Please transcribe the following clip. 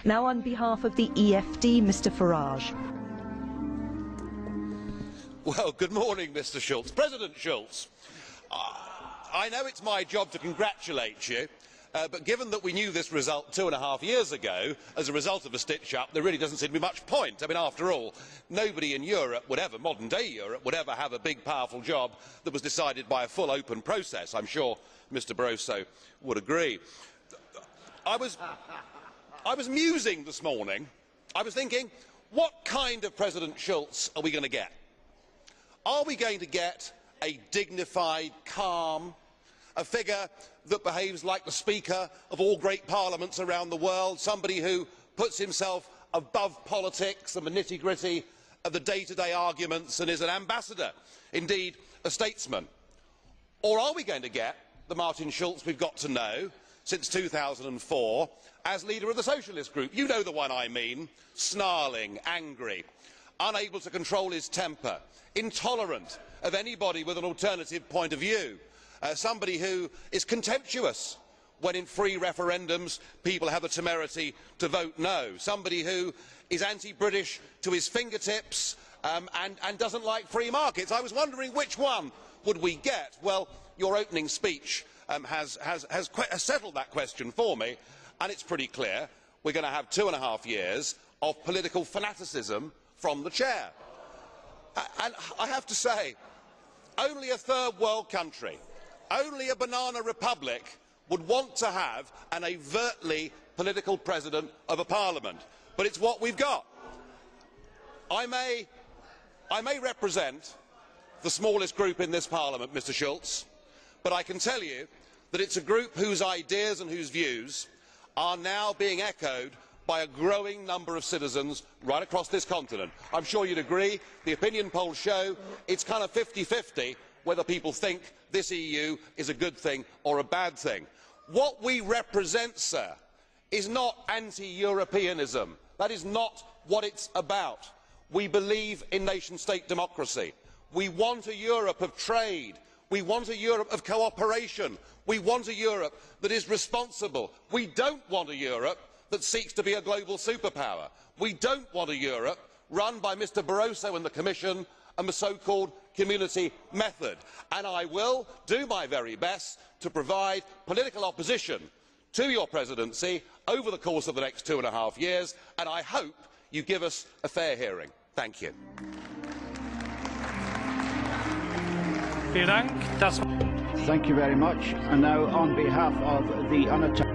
Now on behalf of the EFD, Mr Farage. Well, good morning, Mr Schulz. President Schulz, I know it's my job to congratulate you, but given that we knew this result 2.5 years ago, as a result of a stitch-up, there really doesn't seem to be much point. I mean, after all, nobody in Europe would ever, modern-day Europe, would ever have a big, powerful job that was decided by a full, open process. I'm sure Mr Barroso would agree. I was musing this morning. I was thinking, what kind of President Schulz are we going to get? Are we going to get a dignified, calm, a figure that behaves like the Speaker of all great parliaments around the world, somebody who puts himself above politics and the nitty-gritty of the day-to-day arguments and is an ambassador, indeed a statesman? Or are we going to get the Martin Schulz we've got to know since 2004 as leader of the Socialist Group? You know the one I mean, snarling, angry, unable to control his temper, intolerant of anybody with an alternative point of view, somebody who is contemptuous when in free referendums people have the temerity to vote no, somebody who is anti-British to his fingertips and doesn't like free markets. I was wondering which one would we get. Well, your opening speech has settled that question for me, and it's pretty clear. We're going to have 2.5 years of political fanaticism from the chair. And I have to say, only a third world country, only a banana republic would want to have an overtly political president of a parliament. But it's what we've got. I may represent the smallest group in this parliament, Mr Schulz, but I can tell you that it's a group whose ideas and whose views are now being echoed by a growing number of citizens right across this continent. I'm sure you'd agree. The opinion polls show it's kind of 50-50 whether people think this EU is a good thing or a bad thing. What we represent, sir, is not anti-Europeanism. That is not what it's about. We believe in nation-state democracy. We want a Europe of trade. We want a Europe of cooperation. We want a Europe that is responsible. We don't want a Europe that seeks to be a global superpower. We don't want a Europe run by Mr Barroso and the Commission and the so-called community method. And I will do my very best to provide political opposition to your presidency over the course of the next 2.5 years, and I hope you give us a fair hearing. Thank you. Thank you very much. And now, on behalf of the unattached